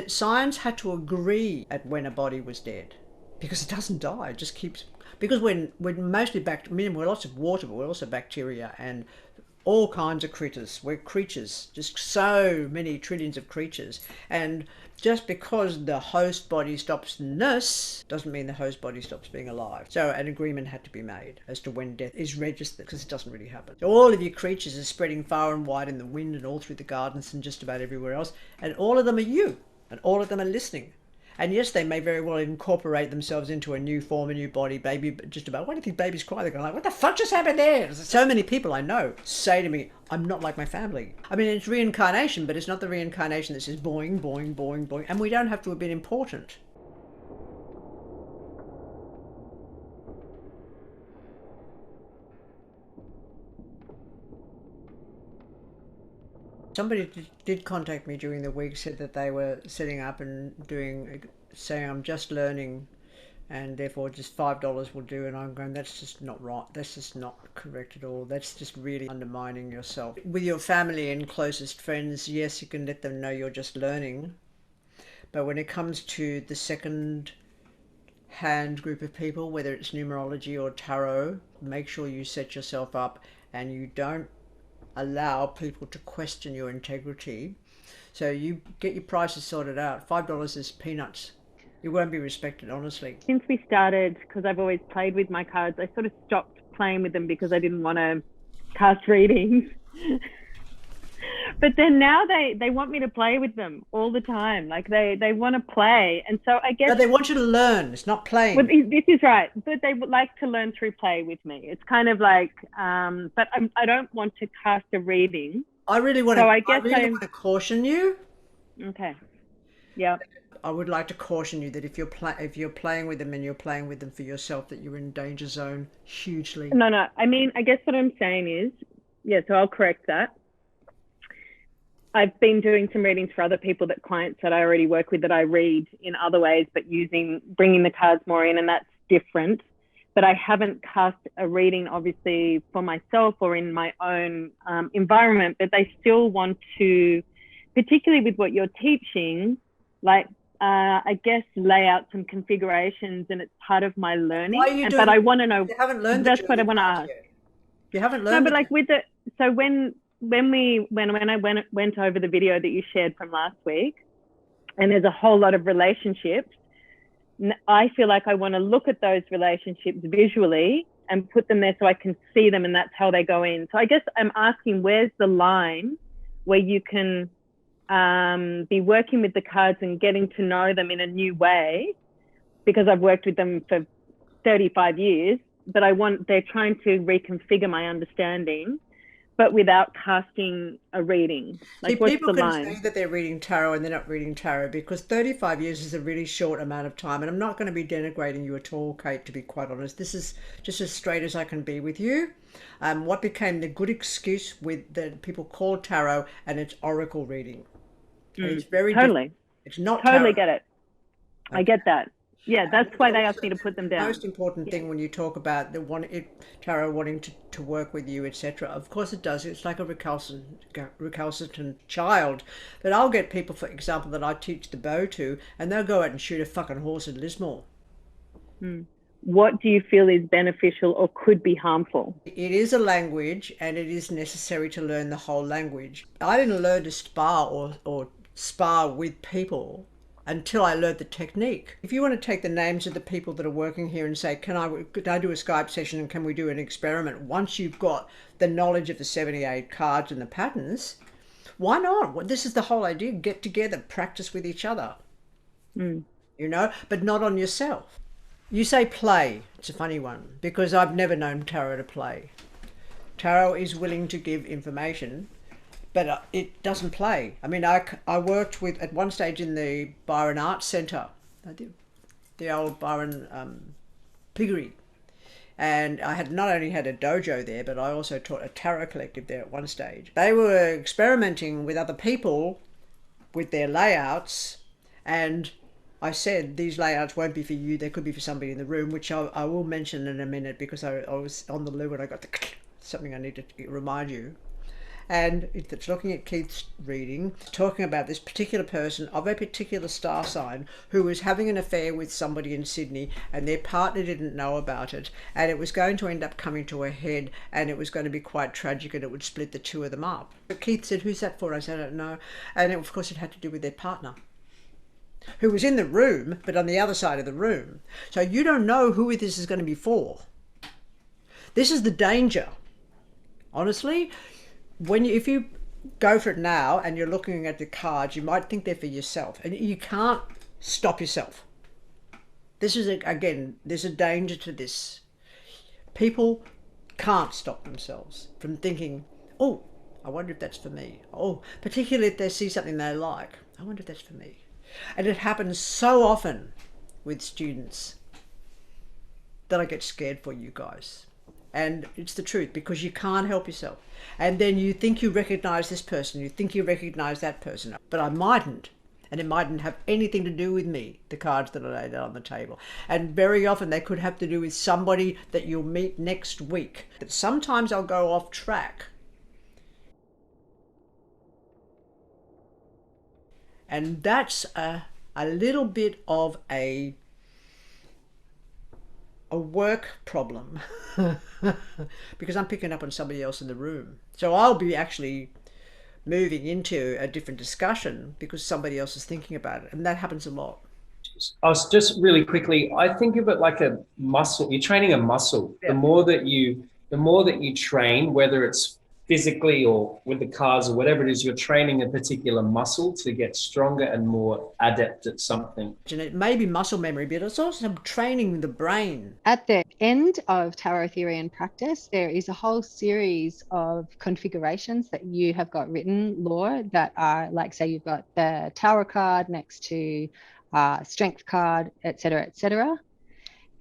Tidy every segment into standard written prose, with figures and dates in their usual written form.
science had to agree at when a body was dead, because it doesn't die, it just keeps, because we're mostly we're lots of water, but we're also bacteria and all kinds of critters. We're creatures, just so many trillions of creatures. And just because the host body stops nurse doesn't mean the host body stops being alive. So an agreement had to be made as to when death is registered, because it doesn't really happen. So all of your creatures are spreading far and wide in the wind and all through the gardens and just about everywhere else. And all of them are you, and all of them are listening. And yes, they may very well incorporate themselves into a new form, a new body, baby, just about, why do you think babies cry? They're going like, what the fuck just happened there? So many people I know say to me, I'm not like my family. I mean, it's reincarnation, but it's not the reincarnation that says boing, boing, boing, boing. And we don't have to have been important. Somebody did contact me during the week, said that they were setting up and saying I'm just learning and therefore just $5 will do. And I'm going, that's just not right. That's just not correct at all. That's just really undermining yourself. With your family and closest friends, yes, you can let them know you're just learning. But when it comes to the second hand group of people, whether it's numerology or tarot, make sure you set yourself up and you don't allow people to question your integrity. So you get your prices sorted out. $5 is peanuts. You won't be respected, honestly. Since we started, because I've always played with my cards, I sort of stopped playing with them because I didn't want to cast readings. But then now they want me to play with them all the time. Like they want to play. And so I guess... No, they want you to learn. It's not playing. Well, this is right. But they would like to learn through play with me. It's kind of like, but I don't want to cast a reading. I really want to caution you. Okay. Yeah. I would like to caution you that if you're playing with them and you're playing with them for yourself, that you're in danger zone hugely. No. I mean, I guess what I'm saying is, yeah, so I'll correct that. I've been doing some readings for other people, that clients that I already work with, that I read in other ways, but bringing the cards more in, and that's different. But I haven't cast a reading, obviously, for myself or in my own environment, but they still want to, particularly with what you're teaching, like, I guess, lay out some configurations, and it's part of my learning. Why are you but I want to know, you haven't learned that's what I want to ask. You haven't learned. No, but like with so when I went over the video that you shared from last week, and there's a whole lot of relationships, I feel like I want to look at those relationships visually and put them there so I can see them, and that's how they go in. So I guess I'm asking, where's the line where you can be working with the cards and getting to know them in a new way, because I've worked with them for 35 years, but they're trying to reconfigure my understanding, but without casting a reading. Like, what's the line? People can say that they're reading tarot and they're not reading tarot, because 35 years is a really short amount of time. And I'm not going to be denigrating you at all, Kate, to be quite honest. This is just as straight as I can be with you. What became the good excuse with that people call tarot, and it's oracle reading. It's very totally. It's not totally tarot. Get it. I get that. Yeah, that's why they asked me to put them down. The most important thing when you talk about tarot wanting to work with you, etc. Of course it does. It's like a recalcitrant child. But I'll get people, for example, that I teach the bow to, and they'll go out and shoot a fucking horse in Lismore. What do you feel is beneficial or could be harmful? It is a language, and it is necessary to learn the whole language. I didn't learn to spar or spar with people until I learned the technique. If you want to take the names of the people that are working here and say, could I do a Skype session and can we do an experiment? Once you've got the knowledge of the 78 cards and the patterns, why not? Well, this is the whole idea. Get together, practice with each other, but not on yourself. You say play. It's a funny one, because I've never known tarot to play. Tarot is willing to give information, but it doesn't play. I mean, I worked with, at one stage, in the Byron Arts Centre, the old Byron piggery. And I had not only had a dojo there, but I also taught a tarot collective there at one stage. They were experimenting with other people with their layouts, and I said, these layouts won't be for you, they could be for somebody in the room, which I will mention in a minute, because I was on the loo and I got something I need to remind you. And it's looking at Keith's reading, talking about this particular person of a particular star sign who was having an affair with somebody in Sydney, and their partner didn't know about it, and it was going to end up coming to a head, and it was going to be quite tragic, and it would split the two of them up. But Keith said, "Who's that for?" I said, "I don't know." And of course it had to do with their partner, who was in the room but on the other side of the room. So you don't know who this is going to be for. This is the danger. Honestly, if you go for it now and you're looking at the cards, you might think they're for yourself, and you can't stop yourself. This is, again, there's a danger to this. People can't stop themselves from thinking, "Oh, I wonder if that's for me." Oh, particularly if they see something they like, "I wonder if that's for me." And it happens so often with students that I get scared for you guys. And it's the truth, because you can't help yourself. And then you think you recognize this person, you think you recognize that person, but I mightn't. And it mightn't have anything to do with me, the cards that I laid out on the table. And very often they could have to do with somebody that you'll meet next week. But sometimes I'll go off track. And that's a little bit of a work problem because I'm picking up on somebody else in the room. So I'll be actually moving into a different discussion because somebody else is thinking about it. And that happens a lot. I was just really quickly, I think of it like a muscle. You're training a muscle. Yeah. The more that you train, whether it's physically or with the cards or whatever it is, you're training a particular muscle to get stronger and more adept at something. And it may be muscle memory, but it's also training the brain. At the end of tarot theory and practice, there is a whole series of configurations that you have got written, Laura, that are like, say you've got the Tower card next to Strength card, etc., etc.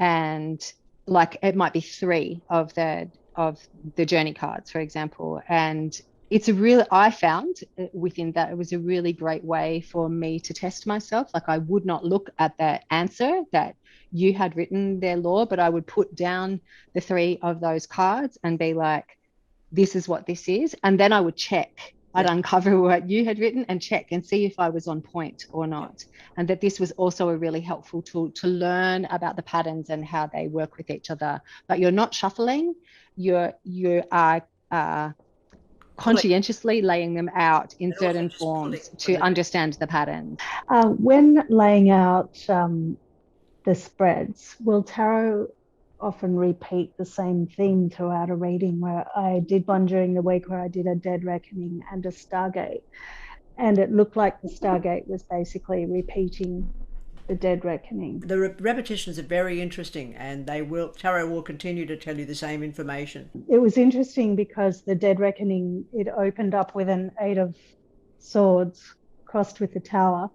And like it might be 3 of the journey cards, for example. And it's I found within that, it was a really great way for me to test myself. Like I would not look at the answer that you had written there, Laura, but I would put down the 3 of those cards and be like, this is what this is. And then I would check. I'd uncover what you had written and check and see if I was on point or not. And that this was also a really helpful tool to learn about the patterns and how they work with each other. But you're not shuffling. You are conscientiously laying them out in certain forms to understand the pattern. When laying out the spreads, will tarot often repeat the same theme throughout a reading? Where I did one during the week where I did a dead reckoning and a Stargate, and it looked like the Stargate was basically repeating the dead reckoning. The repetitions are very interesting, and tarot will continue to tell you the same information. It was interesting because the dead reckoning, it opened up with an 8 of Swords crossed with the Tower.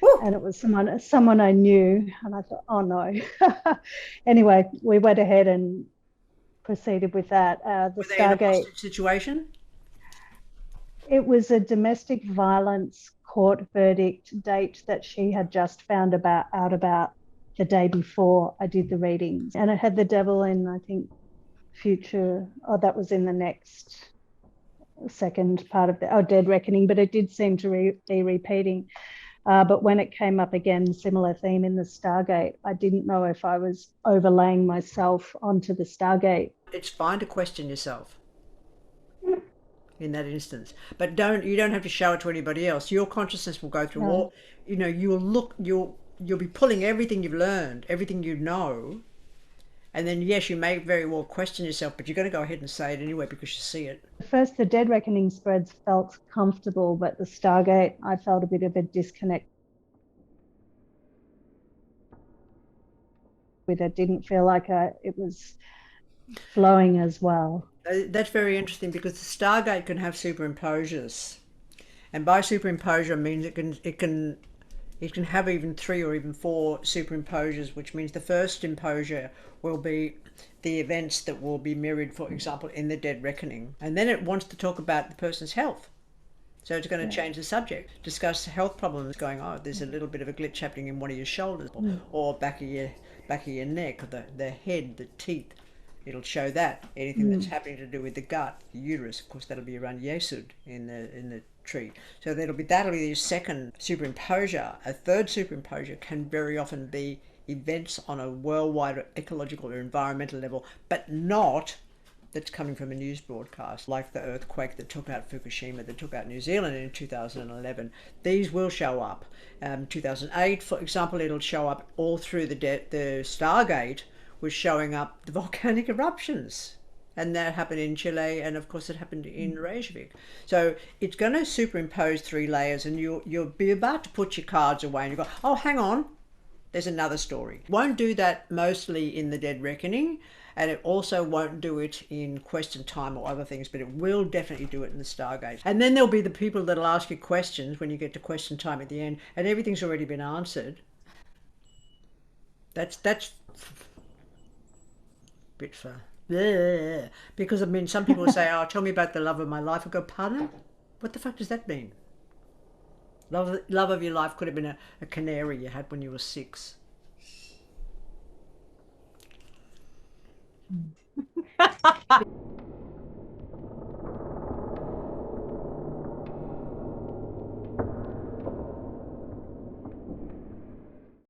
Woo! And it was someone I knew, and I thought, oh no. Anyway, we went ahead and proceeded with that. Were they in a hostage situation? It was a domestic violence court verdict date that she had just found out about the day before I did the readings. And it had the devil in, I think, future, that was in the next second part of the dead reckoning, but it did seem to be repeating. But when it came up again, similar theme in the Stargate, I didn't know if I was overlaying myself onto the Stargate. It's fine to question yourself in that instance, but you don't have to show it to anybody else. Your consciousness will go through all, you'll be pulling everything you've learned, everything you know, and then yes, you may very well question yourself, but you're going to go ahead and say it anyway because you see it. First, the dead reckoning spreads felt comfortable, but the Stargate, I felt a bit of a disconnect with it. Didn't feel like it was flowing as well. That's very interesting because the Stargate can have superimposures, and by superimposure I mean it can have even 3 or even 4 superimposures, which means the first imposure will be the events that will be mirrored, for example, in the dead reckoning, and then it wants to talk about the person's health. So it's going to change the subject, discuss health problems, going, oh, there's a little bit of a glitch happening in one of your shoulders, or back of your neck, the head, the teeth. It'll show that. Anything that's happening to do with the gut, the uterus, of course, that'll be around Yesod in the tree. So that'll be your second superimposure. A third superimposure can very often be events on a worldwide ecological or environmental level, but not that's coming from a news broadcast, like the earthquake that took out Fukushima, that took out New Zealand in 2011. These will show up. 2008, for example, it'll show up all through the Stargate was showing up the volcanic eruptions. And that happened in Chile, and of course it happened in Reykjavik. So it's going to superimpose 3 layers, and you'll be about to put your cards away and you go, oh, hang on, there's another story. Won't do that mostly in the Dead Reckoning, and it also won't do it in Question Time or other things, but it will definitely do it in the Stargate. And then there'll be the people that'll ask you questions when you get to Question Time at the end, and everything's already been answered. That's bit for, because I mean, some people say, oh, tell me about the love of my life. I go, pardon? What the fuck does that mean? Love of your life could have been a canary you had when you were 6.